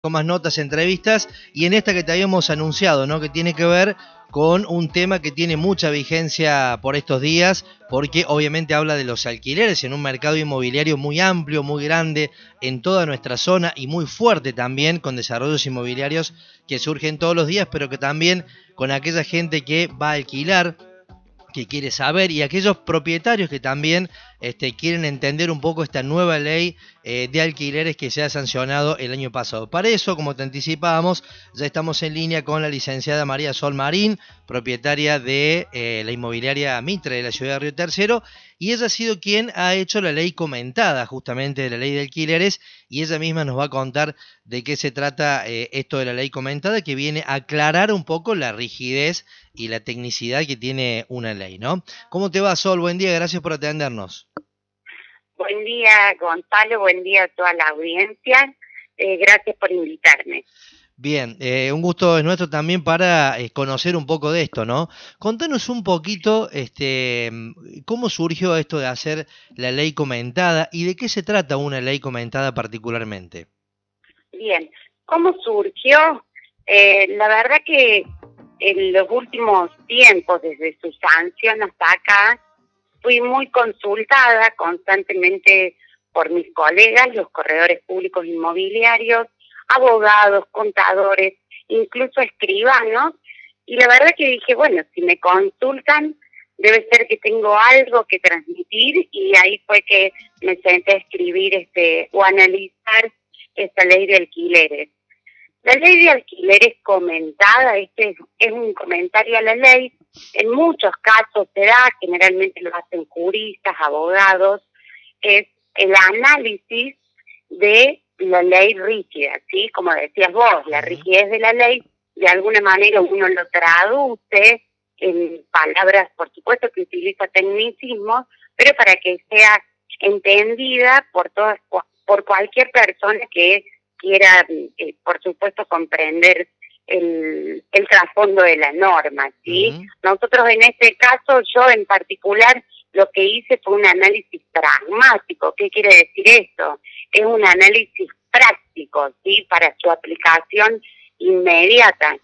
tomas notas, entrevistas, y en esta que te habíamos anunciado, ¿no? Que tiene que ver con un tema que tiene mucha vigencia por estos días, porque obviamente habla de los alquileres en un mercado inmobiliario muy amplio, muy grande en toda nuestra zona y muy fuerte también, con desarrollos inmobiliarios que surgen todos los días, pero que también con aquella gente que va a alquilar, que quiere saber, y aquellos propietarios que también quieren entender un poco esta nueva ley de alquileres que se ha sancionado el año pasado. Para eso, como te anticipábamos, ya estamos en línea con la licenciada María Sol Marín, propietaria de la inmobiliaria Mitre de la ciudad de Río Tercero, y ella ha sido quien ha hecho la ley comentada justamente de la ley de alquileres, y ella misma nos va a contar de qué se trata esto de la ley comentada, que viene a aclarar un poco la rigidez y la tecnicidad que tiene una ley, ¿no? ¿Cómo te va, Sol? Buen día, gracias por atendernos. Buen día, Gonzalo, buen día a toda la audiencia. Gracias por invitarme. Bien, un gusto es nuestro también para conocer un poco de esto, ¿no? Contanos un poquito cómo surgió esto de hacer la ley comentada y de qué se trata una ley comentada particularmente. Bien, ¿cómo surgió? La verdad que en los últimos tiempos, desde su sanción hasta acá, fui muy consultada constantemente por mis colegas, los corredores públicos inmobiliarios, abogados, contadores, incluso escribanos, y la verdad que dije, bueno, si me consultan, debe ser que tengo algo que transmitir, y ahí fue que me senté a escribir o analizar esta ley de alquileres. La ley de alquileres comentada, es un comentario a la ley. En muchos casos se da, generalmente lo hacen juristas, abogados, es el análisis de la ley rígida, ¿sí? Como decías vos, la rigidez de la ley, de alguna manera uno lo traduce en palabras, por supuesto que utiliza tecnicismos, pero para que sea entendida por cualquier persona que quiera, por supuesto, comprender el trasfondo de la norma, ¿sí? Nosotros en este caso, yo en particular, lo que hice fue un análisis pragmático. ¿Qué quiere decir esto? Es un análisis práctico, ¿sí? Para su aplicación inmediata.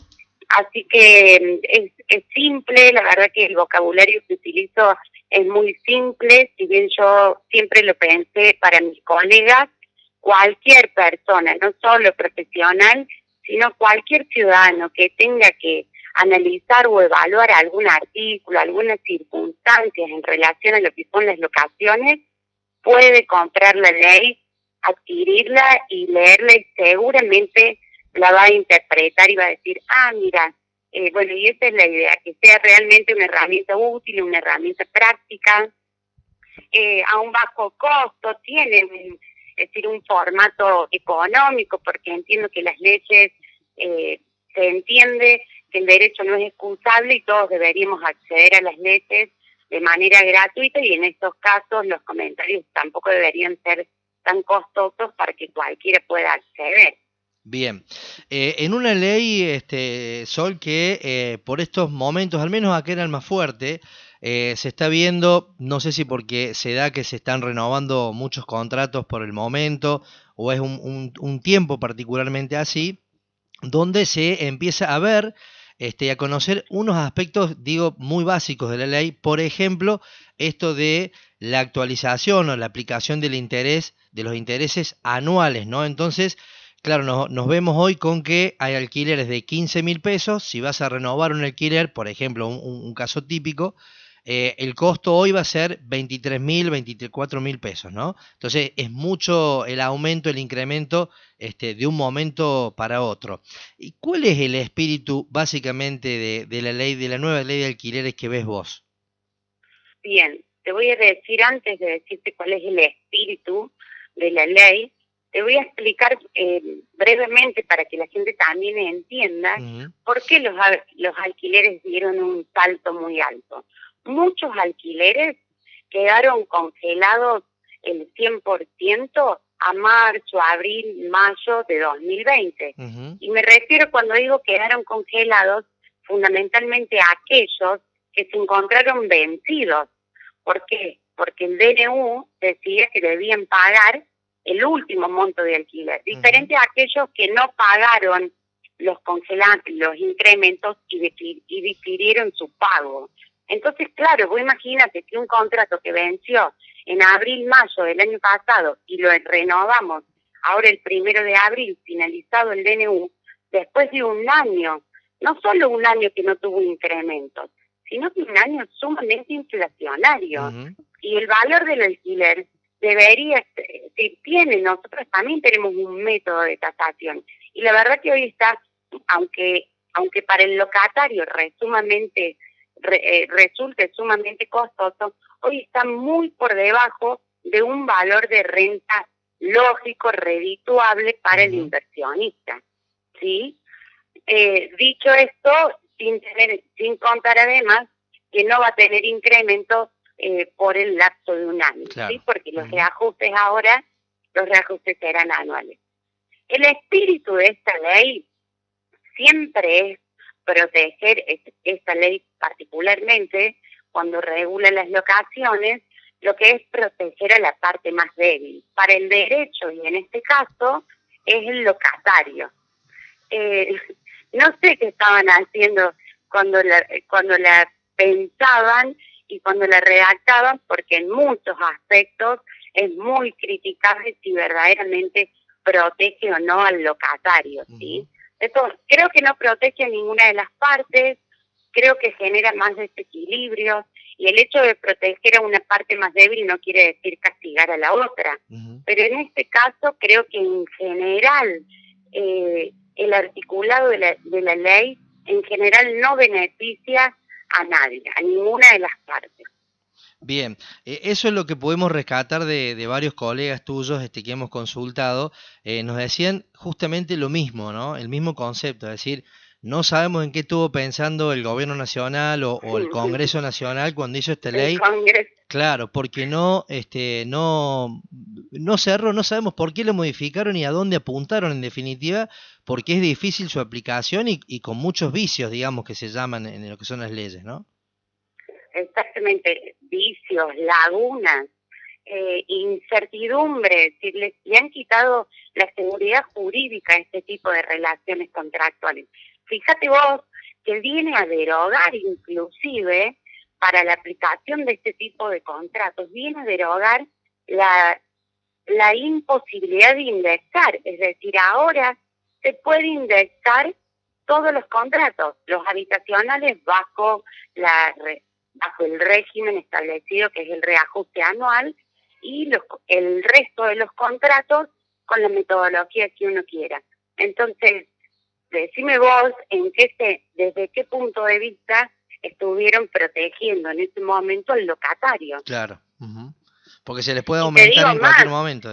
Así que es simple, la verdad que el vocabulario que utilizo es muy simple, si bien yo siempre lo pensé para mis colegas, cualquier persona, no solo profesional, sino cualquier ciudadano que tenga que analizar o evaluar algún artículo, algunas circunstancias en relación a lo que son las locaciones, puede comprar la ley, adquirirla y leerla, y seguramente la va a interpretar y va a decir, mira, bueno, y esa es la idea, que sea realmente una herramienta útil, una herramienta práctica, a un bajo costo, tiene un formato económico, porque entiendo que las leyes, se entiende que el derecho no es excusable y todos deberíamos acceder a las leyes de manera gratuita, y en estos casos los comentarios tampoco deberían ser tan costosos para que cualquiera pueda acceder. Bien, en una ley, Sol, que por estos momentos, al menos acá en Almafuerte, se está viendo, no sé si porque se da que se están renovando muchos contratos por el momento, o es un tiempo particularmente así, donde se empieza a ver y a conocer unos aspectos, digo, muy básicos de la ley. Por ejemplo, esto de la actualización o la aplicación del interés, de los intereses anuales, ¿no? Entonces, claro, nos vemos hoy con que hay alquileres de 15.000 pesos. Si vas a renovar un alquiler, por ejemplo, un caso típico, el costo hoy va a ser 23.000, 24.000 pesos, ¿no? Entonces es mucho el aumento, el incremento de un momento para otro. ¿Y cuál es el espíritu básicamente de la ley, de la nueva ley de alquileres que ves vos? Bien, te voy a decir, antes de decirte cuál es el espíritu de la ley, te voy a explicar brevemente para que la gente también entienda por qué los alquileres dieron un salto muy alto. Muchos alquileres quedaron congelados el 100% a marzo, abril, mayo de 2020. Y me refiero, cuando digo quedaron congelados, fundamentalmente a aquellos que se encontraron vencidos. ¿Por qué? Porque el DNU decía que debían pagar el último monto de alquiler, diferente a aquellos que no pagaron los los incrementos y difirieron su pago. Entonces, claro, vos imagínate que un contrato que venció en abril, mayo del año pasado y lo renovamos ahora el 1 de abril, finalizado el DNU, después de un año, no solo un año que no tuvo incrementos, sino que un año sumamente inflacionario. Y el valor del alquiler debería, si tiene, nosotros también tenemos un método de tasación. Y la verdad que hoy está, aunque para el locatario resulte sumamente costoso, hoy está muy por debajo de un valor de renta lógico, redituable para el inversionista, ¿sí? Dicho esto, sin contar además que no va a tener incremento por el lapso de un año, claro. ¿sí? Porque los reajustes ahora, los reajustes serán anuales. El espíritu de esta ley siempre es proteger, esta ley particularmente cuando regula las locaciones, lo que es proteger a la parte más débil. Para el derecho, y en este caso, es el locatario. No sé qué estaban haciendo cuando la pensaban y cuando la redactaban, porque en muchos aspectos es muy criticable si verdaderamente protege o no al locatario, ¿sí? Esto creo que no protege a ninguna de las partes, creo que genera más desequilibrios, y el hecho de proteger a una parte más débil no quiere decir castigar a la otra. Pero en este caso creo que en general el articulado de la ley en general no beneficia a nadie, a ninguna de las partes. Bien, eso es lo que podemos rescatar de varios colegas tuyos que hemos consultado. Nos decían justamente lo mismo, ¿no? El mismo concepto, es decir, no sabemos en qué estuvo pensando el gobierno nacional o el Congreso Nacional cuando hizo esta ley. Claro, porque no cerró, no sabemos por qué lo modificaron y a dónde apuntaron en definitiva, porque es difícil su aplicación y con muchos vicios, digamos, que se llaman en lo que son las leyes, ¿no? Exactamente, vicios, lagunas, incertidumbre, le han quitado la seguridad jurídica a este tipo de relaciones contractuales. Fíjate vos que viene a derogar inclusive para la aplicación de este tipo de contratos, viene a derogar la imposibilidad de indexar, es decir, ahora se puede indexar todos los contratos, los habitacionales bajo el régimen establecido que es el reajuste anual y el resto de los contratos con la metodología que uno quiera. Entonces, decime vos desde qué punto de vista estuvieron protegiendo en ese momento al locatario. Claro, porque se les puede aumentar en cualquier momento.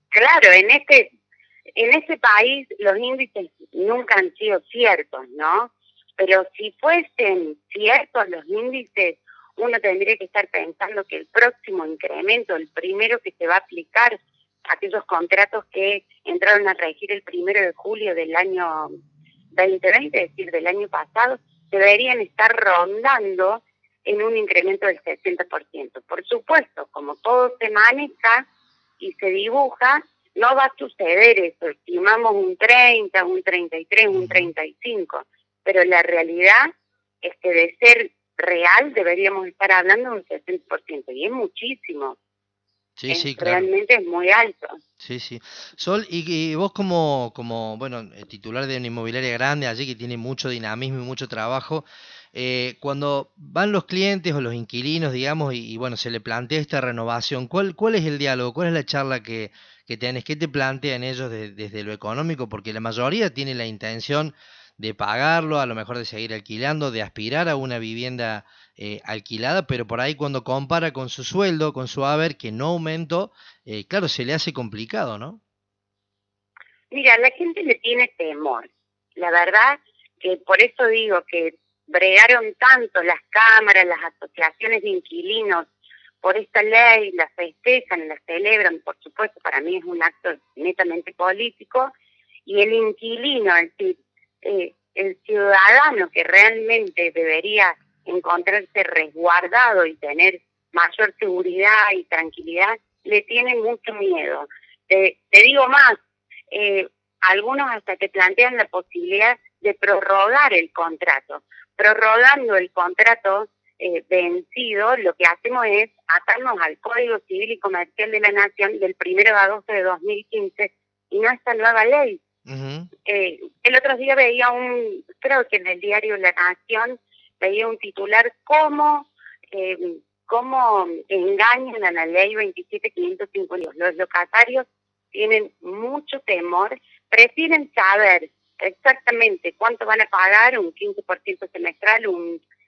Claro, en ese país los índices nunca han sido ciertos, ¿no? Pero si fuesen ciertos los índices, uno tendría que estar pensando que el próximo incremento, el primero que se va a aplicar, aquellos contratos que entraron a regir el 1 de julio del año 2020, es decir, del año pasado, deberían estar rondando en un incremento del 60%. Por supuesto, como todo se maneja y se dibuja, no va a suceder eso. Estimamos un 30, un 33, un 35%. Pero la realidad es que de ser real deberíamos estar hablando de un 60%, y es muchísimo. Sí, claro. Realmente es muy alto. Sí. Sol, y vos como titular de una inmobiliaria grande allí que tiene mucho dinamismo y mucho trabajo, cuando van los clientes o los inquilinos, digamos, y se le plantea esta renovación, ¿cuál es el diálogo? ¿Cuál es la charla que tenés? ¿Qué te plantean ellos desde lo económico? Porque la mayoría tiene la intención de pagarlo, a lo mejor de seguir alquilando, de aspirar a una vivienda alquilada, pero por ahí cuando compara con su sueldo, con su haber, que no aumentó, claro, se le hace complicado, ¿no? Mira, la gente le tiene temor. La verdad que por eso digo que bregaron tanto las cámaras, las asociaciones de inquilinos por esta ley, la festejan, la celebran, por supuesto, para mí es un acto netamente político, y el inquilino, es decir, el ciudadano que realmente debería encontrarse resguardado y tener mayor seguridad y tranquilidad, le tiene mucho miedo. te digo más, algunos hasta te plantean la posibilidad de prorrogar el contrato. Prorrogando el contrato vencido, lo que hacemos es atarnos al Código Civil y Comercial de la Nación del 1 de agosto de 2015 y no a esta nueva ley. El otro día veía creo que en el diario La Nación, veía un titular cómo engañan a la ley 27.552. Los locatarios tienen mucho temor, prefieren saber exactamente cuánto van a pagar, un 15% semestral,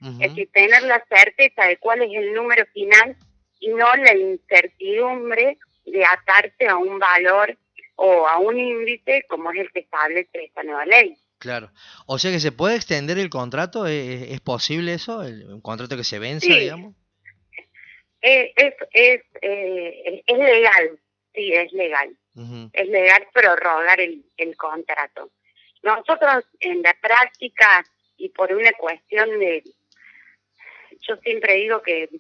es decir, tener la certeza de cuál es el número final y no la incertidumbre de atarse a un valor o a un índice como es el que establece esta nueva ley. Claro. O sea que se puede extender el contrato, ¿es posible eso? ¿Un contrato que se venza, sí, digamos? Es legal, sí, es legal. Es legal prorrogar el contrato. Nosotros en la práctica y por una cuestión yo siempre digo que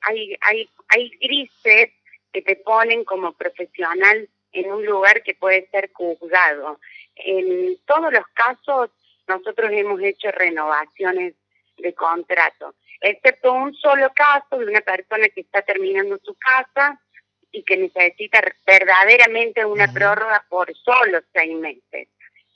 hay grises que te ponen como profesional en un lugar que puede ser juzgado. En todos los casos nosotros hemos hecho renovaciones de contrato, excepto un solo caso de una persona que está terminando su casa y que necesita verdaderamente una prórroga por solo 6 meses.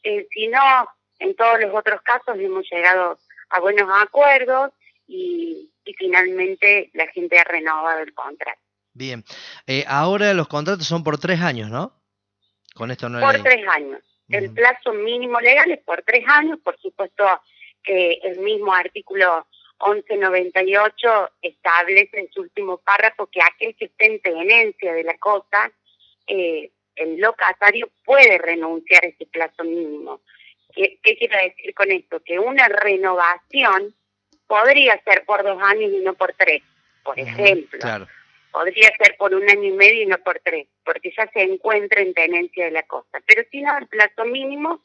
Si no, en todos los otros casos hemos llegado a buenos acuerdos y finalmente la gente ha renovado el contrato. Bien. Ahora los contratos son por 3 años, ¿no? Con esto no por 3 años. El plazo mínimo legal es por 3 años. Por supuesto que el mismo artículo 1198 establece en su último párrafo que aquel que esté en tenencia de la cosa, el locatario puede renunciar a ese plazo mínimo. ¿Qué quiero decir con esto? Que una renovación podría ser por 2 años y no por 3, por ejemplo. Claro. Podría ser por 1 año y medio y no por 3, porque ya se encuentra en tenencia de la cosa. Pero si no, el plazo mínimo,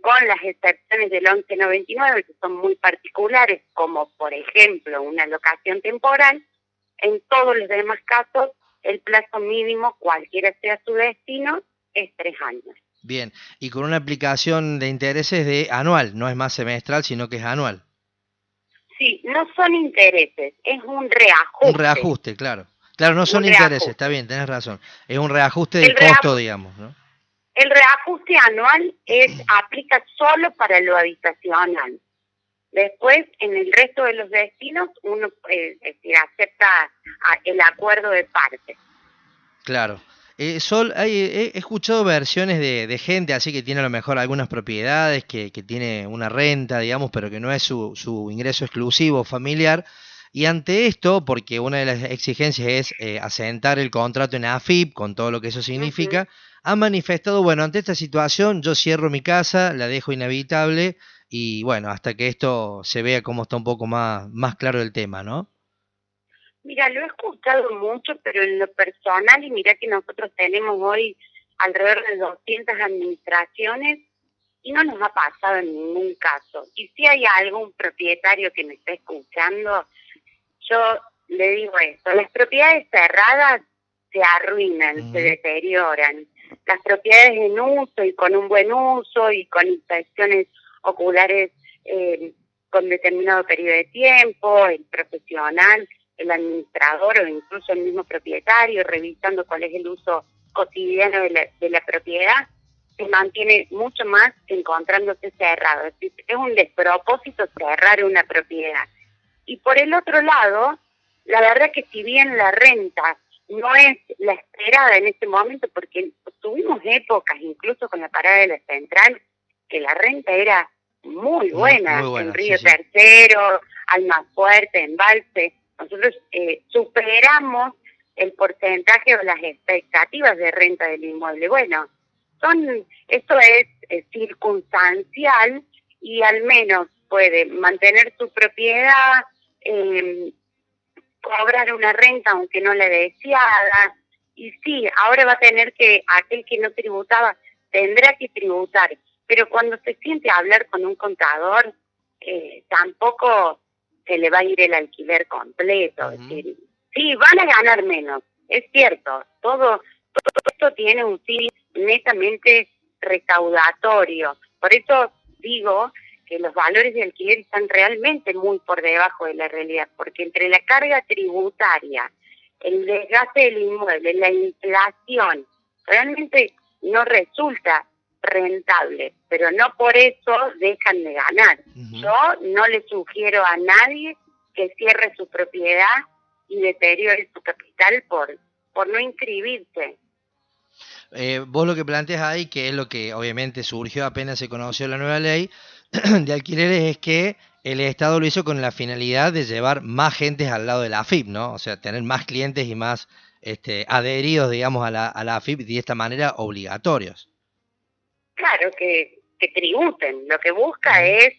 con las excepciones del 1199, que son muy particulares, como por ejemplo una locación temporal, en todos los demás casos, el plazo mínimo, cualquiera sea su destino, es 3 años. Bien, y con una aplicación de intereses de anual, no es más semestral, sino que es anual. Sí, no son intereses, es un reajuste. Un reajuste, claro. Claro, no son intereses, está bien, tenés razón. Es un reajuste del costo, digamos, ¿no? El reajuste anual aplica solo para lo habitacional. Después, en el resto de los destinos, uno acepta el acuerdo de parte. Claro. Sol, he escuchado versiones de gente así que tiene a lo mejor algunas propiedades, que tiene una renta, digamos, pero que no es su ingreso exclusivo familiar. Y ante esto, porque una de las exigencias es asentar el contrato en AFIP, con todo lo que eso significa, han manifestado, bueno, ante esta situación yo cierro mi casa, la dejo inhabitable y bueno, hasta que esto se vea cómo está un poco más claro el tema, ¿no? Mira, lo he escuchado mucho, pero en lo personal, y mira que nosotros tenemos hoy alrededor de 200 administraciones y no nos ha pasado en ningún caso. Y si hay algún propietario que me está escuchando, yo le digo esto: las propiedades cerradas se arruinan, se deterioran. Las propiedades en uso y con un buen uso y con inspecciones oculares con determinado periodo de tiempo, el profesional, el administrador o incluso el mismo propietario, revisando cuál es el uso cotidiano de la propiedad, se mantiene mucho más que encontrándose cerrado. Es decir, es un despropósito cerrar una propiedad. Y por el otro lado, la verdad que si bien la renta no es la esperada en este momento, porque tuvimos épocas, incluso con la parada de la central, que la renta era muy buena, en Río Tercero, Almafuerte, Embalse. Nosotros superamos el porcentaje o las expectativas de renta del inmueble. Bueno, esto es circunstancial y al menos puede mantener su propiedad, cobrar una renta aunque no la deseada, y sí, ahora va a tener aquel que no tributaba, tendrá que tributar, pero cuando se siente a hablar con un contador, tampoco se le va a ir el alquiler completo. Es decir, sí, van a ganar menos, es cierto, todo esto tiene un fin netamente recaudatorio. Por eso digo que los valores de alquiler están realmente muy por debajo de la realidad, porque entre la carga tributaria, el desgaste del inmueble, la inflación, realmente no resulta rentable, pero no por eso dejan de ganar. Yo no le sugiero a nadie que cierre su propiedad y deteriore su capital por no inscribirse. Vos lo que planteas ahí, que es lo que obviamente surgió apenas se conoció la nueva ley de alquileres, es que el Estado lo hizo con la finalidad de llevar más gente al lado de la AFIP, ¿no? O sea, tener más clientes y más adheridos, digamos, a la AFIP y de esta manera obligatorios. Claro, que tributen. Lo que busca es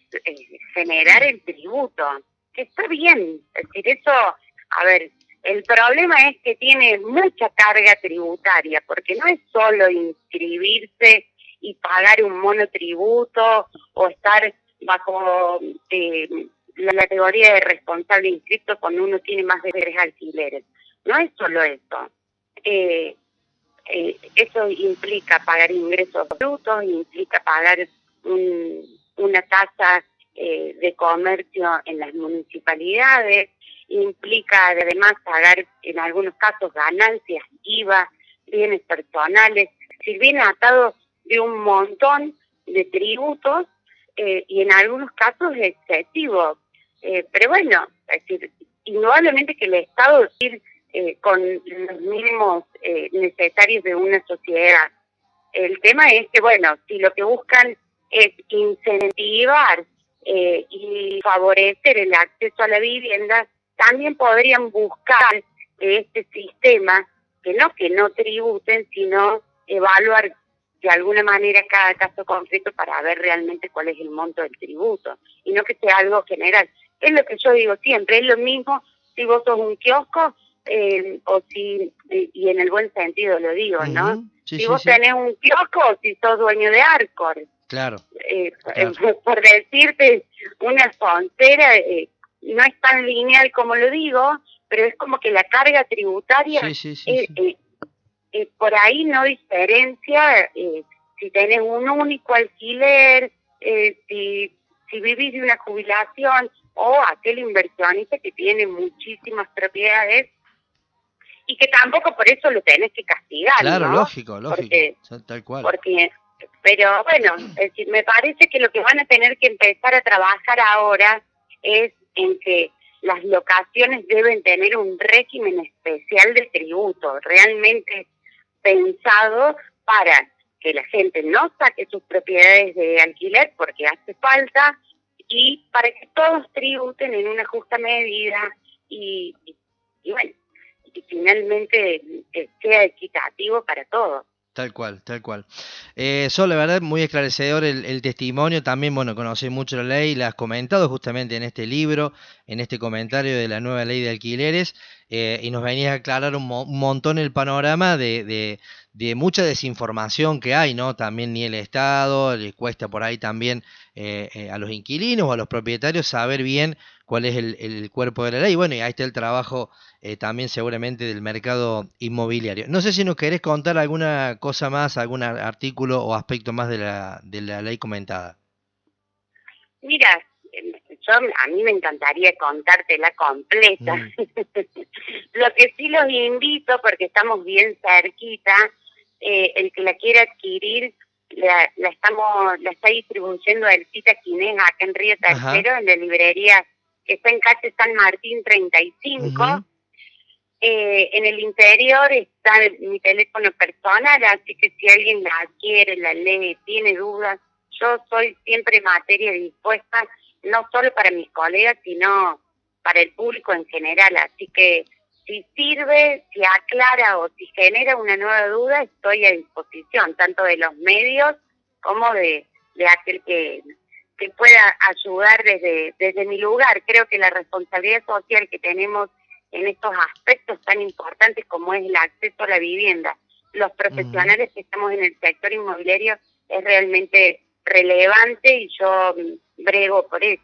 generar el tributo, que está bien. Es decir, eso, a ver, el problema es que tiene mucha carga tributaria, porque no es solo inscribirse y pagar un monotributo o estar bajo la categoría de responsable inscrito cuando uno tiene más de 3 alquileres. No es solo eso. Eso implica pagar ingresos brutos, implica pagar una tasa de comercio en las municipalidades, implica además pagar en algunos casos ganancias, IVA, bienes personales, si viene atado de un montón de tributos y en algunos casos excesivos. Pero bueno, es decir, indudablemente que el Estado ir con los mínimos necesarios de una sociedad. El tema es que, bueno, si lo que buscan es incentivar y favorecer el acceso a la vivienda, también podrían buscar este sistema que no tributen, sino evaluar de alguna manera cada caso concreto para ver realmente cuál es el monto del tributo y no que sea algo general. Es lo que yo digo siempre, es lo mismo si vos sos un kiosco o si, y en el buen sentido lo digo, ¿no? Si vos tenés un kiosco o si sos dueño de Arcor. Claro. Por decirte una tontera, no es tan lineal como lo digo, pero es como que la carga tributaria por ahí no diferencia si tenés un único alquiler, si vivís de una jubilación o aquel inversionista que tiene muchísimas propiedades y que tampoco por eso lo tenés que castigar. Claro, ¿no? lógico, porque, tal cual. Pero bueno, es decir, me parece que lo que van a tener que empezar a trabajar ahora es en que las locaciones deben tener un régimen especial de tributo, realmente pensado para que la gente no saque sus propiedades de alquiler porque hace falta y para que todos tributen en una justa medida y bueno, y finalmente sea equitativo para todos. Tal cual. Sol, la verdad, muy esclarecedor el testimonio. También, bueno, conocí mucho la ley, la has comentado justamente en este libro, en este comentario de la nueva ley de alquileres, y nos venías a aclarar un montón el panorama de mucha desinformación que hay, ¿no? También ni el Estado, le cuesta por ahí también a los inquilinos o a los propietarios saber bien cuál es el cuerpo de la ley. Bueno, y ahí está el trabajo también seguramente del mercado inmobiliario. No sé si nos querés contar alguna cosa más, algún artículo o aspecto más de la ley comentada. Mira, a mí me encantaría contártela completa. Lo que sí los invito, porque estamos bien cerquita, el que la quiera adquirir, la está distribuyendo el Cita Quinés acá en Río Tercero, en la librería que está en calle San Martín 35. En el interior está mi teléfono personal, así que si alguien la adquiere, la lee, tiene dudas, yo soy siempre materia dispuesta, no solo para mis colegas, sino para el público en general. Así que si sirve, si aclara o si genera una nueva duda, estoy a disposición, tanto de los medios como de aquel que pueda ayudar desde mi lugar. Creo que la responsabilidad social que tenemos en estos aspectos tan importantes como es el acceso a la vivienda, los profesionales que estamos en el sector inmobiliario, es realmente relevante y yo brego por eso.